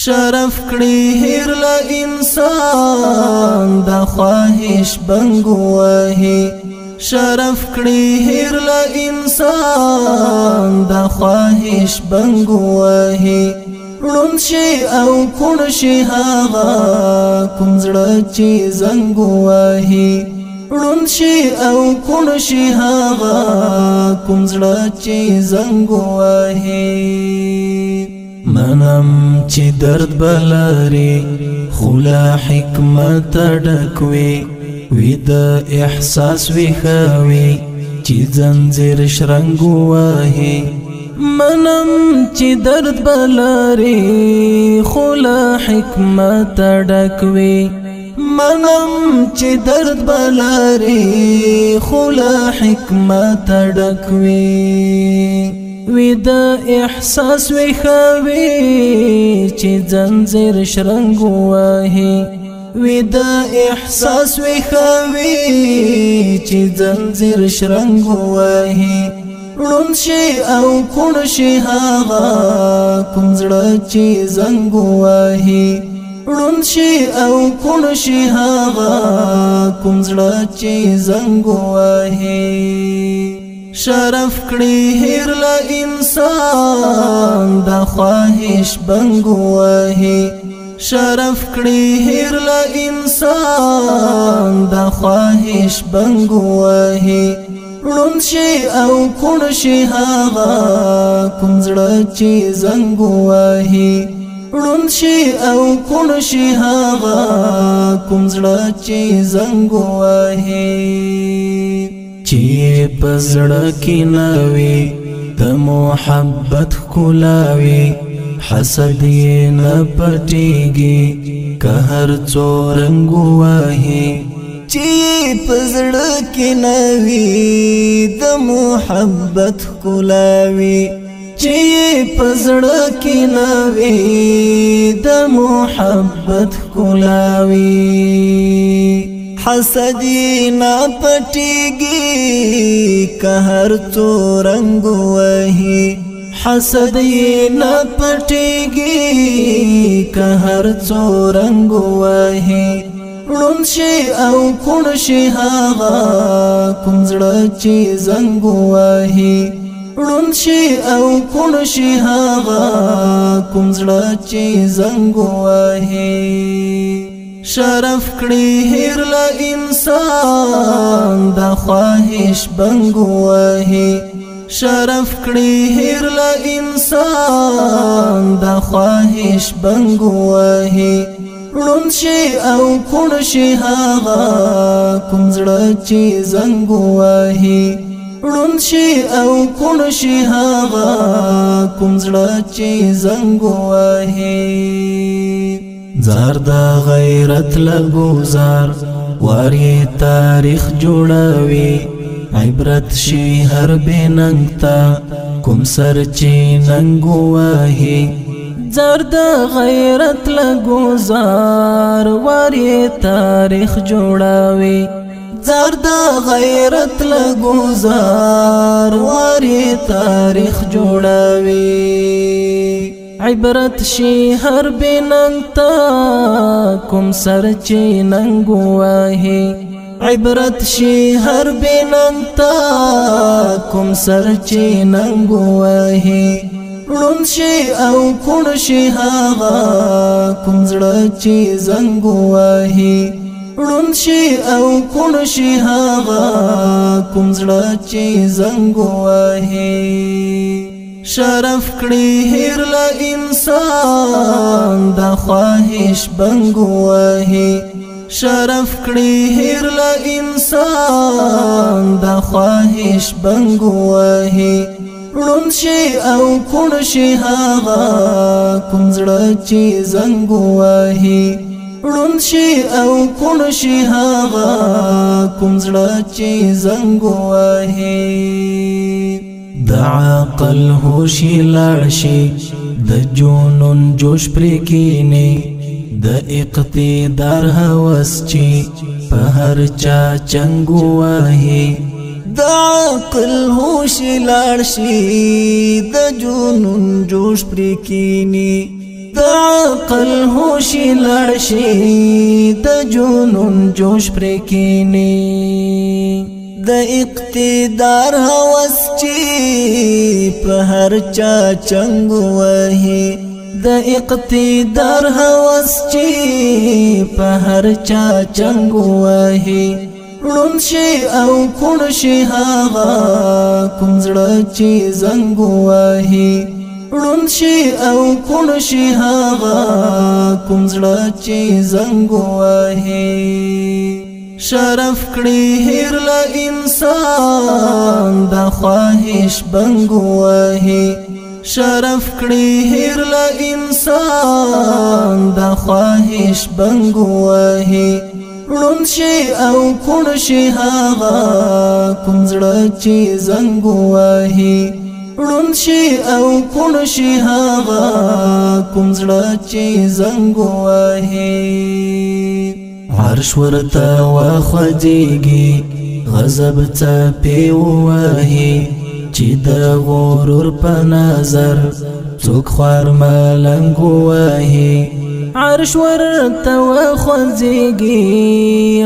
شرف کړي هیر له انسان د خواهش بنګ وهي شرف کړي هیر له انسان د خواهش بنګ وهي ړوند شي او کوڼ شي هغه کوم زړه چې زنګ وهي ړوند شي او کوڼ شي هغه کوم زړه چې زنګ وهي منم چې درد بلاري خلا حکمت ډکوي وی د احساس وی خوي چې زنجیر شرنګ وهي منم چې درد بلاري خلا حکمت ډکوي منم چې درد بلاري خلا حکمت ډکوي وی د احساس وی خوي چې زنجیر شرنګ وهي وی د احساس وی خوي چې زنجیر شرنګ وهي ړوند شي او کوڼ شي هغه کوم زړه چې زنګ وهي ړوند شي او کوڼ شي هغه کوم زړه چې زنګ وهي شرف کړي هیر له انسان د خواهش بنګ وهي شرف کړي هیر له انسان د خواهش بنګ وهي ړوند شي او کوڼ شي هغه کوم زړه چې زنګ وهي ړوند شي او کوڼ شي هغه کوم زړه چې زنګ وهي چې پزړه کې نوي د محبت ښکلاوي حسد یې نه پټېږي که هر څو رنګ وهي چې پزړه کې نوي د محبت ښکلاوي چې پزړه کې نوي د محبت ښکلاوي حسد نه پټېږي که هر څو رنګ وهي حسد نه پټېږي که هر څو رنګ وهي ړوند شي او کوڼ شي هغه کوم زړه چې زنګ وهي ړوند شي او کوڼ شي هغه کوم زړه چې زنګ وهي شرف کړي هیر له انسان د خواهش بنګ وهي شرف کړي هیر له انسان د خواهش بنګ وهي ړوند شي او کوڼ شي هغه کوم زړه چې زنګ وهي ړوند شي او کوڼ شي هغه کوم زړه چې زنګ وهي زار د غیرت لګوزار واري تاریخ جوړوي عبرت شي هر بننګ تا کوم سر چې ننګ وهي زار د غیرت لګوزار واري تاریخ جوړوي زار د غیرت لګوزار واري تاریخ جوړوي عبرت شي هر بننګ تا کوم سر چې ننګ وهي عبرت شي هر بننګ تا کوم سر چې ننګ وهي ړوند شي او کوڼ شي هغه کوم زړه چې زنګ وهي ړوند شي او کوڼ شي هغه کوم زړه چې زنګ وهي شرف کړي هیر له انسان د خواهش بنګ وهي شرف کړي هیر له انسان د خواهش بنګ وهي ړوند شي او کوڼ شي هغه کوم زړه چې زنګ وهي ړوند شي او کوڼ شي هغه کوم زړه چې زنګ وهي د عقل هوش لاړ شي د جنون جوش پرې کینی د اقتدار هوس چې په هر چا چنګ وهي د عقل هوش لاړ شي د جنون جوش پرې کینی د عقل هوش لړشي د جنون جوش پر کینی د اقتدار هوس چې په هر چا چنګ وهي د اقتدار هوس چې په هر چا چنګ وهي ړوند شي او کوڼ شي هغه کوم زړه چې زنګ وهي ړوند شي او کوڼ شي هغه کوم زړه چې زنګ وهي شرف کړي هیر له انسان د خواهش بنګ وهي شرف کړي هیر له انسان د خواهش بنګ وهي ړوند شي او کوڼ شي هغه کوم زړه چې زنګ وهي ړوند شي او کوڼ شي هغه کوم زړه چې زنګ وهي عرش ورته وخوځېږي غضب څپې ووهي چې د غرور په نظر څوک خوار ملنګ ووهي عرش ورته وخوځېږي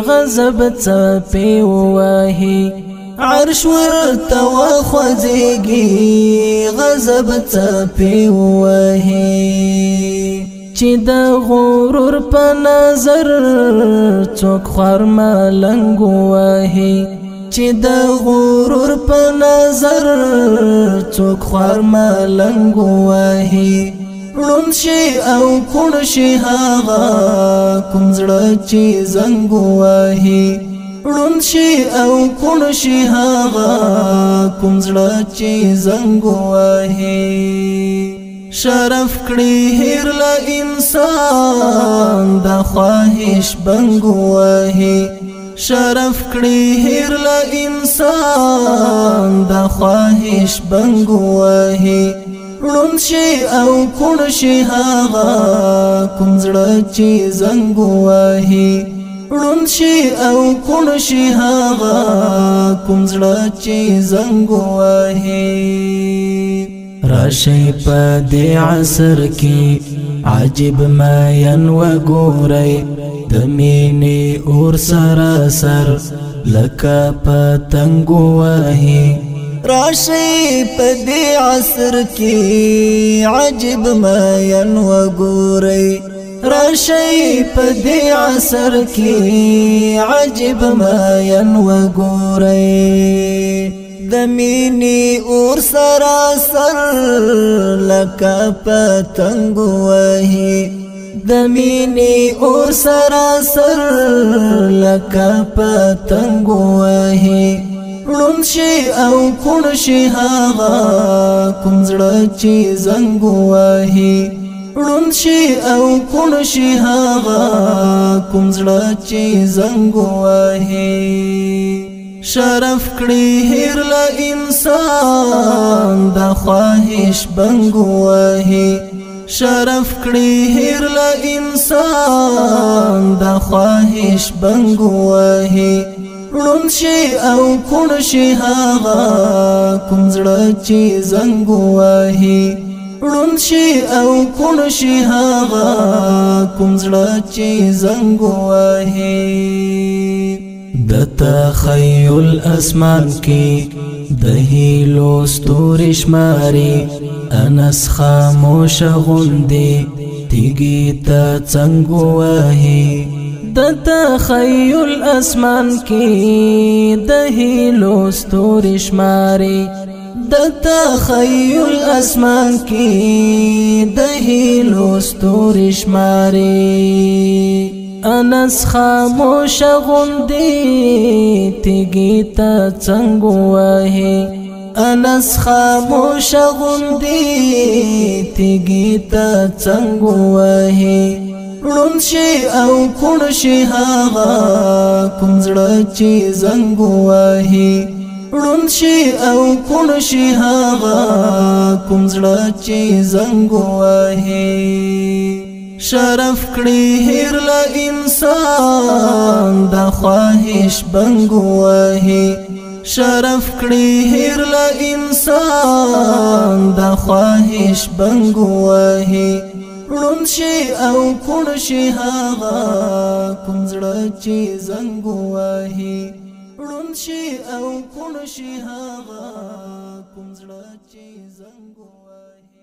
غضب څپې ووهي عرش ورته وخوځېږي غضب څپې ووهي چې د غرور په نظر څوک خوار ملنګ ووهي چې د غرور په نظر څوک خوار ملنګ ووهي ړوند شي او کوڼ شي هغه کوم زړه چې زنګ وهي ړوند شي او کوڼ شي هغه کوم زړه چې زنګ وهي شرف کړي هیر له انسان د خواهش بنګ وهي شرف کړي هیر له انسان د خواهش بنګ وهي ړوند شي او کوڼ شي هغه کوم زړه چې زنګ وهي ړوند شي او کوڼ شي هغه کوم زړه چې زنګ وهي راشي په دې عصر کې عجیب ماین وګورئ د مینې اور سراسر لکه پتنګ وهي راشي په دې عصر کې عجیب ماین وګورئ راشي په دې عصر کې عجیب ماین وګورئ د مینې اور سراسر لکه پتنګ وهي د مینې اور سراسر لکه پتنګ وهي ړوند شي او کوڼ شي هغه کوم زړه چې زنګ وهي ړوند شي او کوڼ شي هغه کوم زړه چې زنګ وهي شرف کړي هیر له انسان د خواهش بنګ وهي شرف کړي هیر له انسان د خواهش بنګ وهي ړوند شي او کوڼ شي هغه کوم زړه چې زنګ وهي ړوند شي او کوڼ شي هغه کوم زړه چې زنګ وهي د تخیل اسمان کې د هیلو ستوري شماري انس خاموش غوندي تیږي ته څنګ وهي د تخیل اسمان کې د هیلو ستوري شماري د تخیل اسمان کې د هیلو ستوري شماري انس خاموش غوندي تیږي ته څنګ وهي انس خاموش غوندي تیږي ته څنګ وهي ړوند شي او کوڼ شي هغه کوم زړه چې زنګ وهي ړوند شي او کوڼ شي هغه کوم زړه چې زنګ وهي شرف کړي هیر له انسان د خواهش بنګ وهي شرف کړي هیر له انسان د خواهش بنګ وهي ړوند شي او کوڼ شي هغه کوم زړه چې زنګ ووهي ړوند شي او کوڼ شي هغه کوم زړه چې زنګ ووهي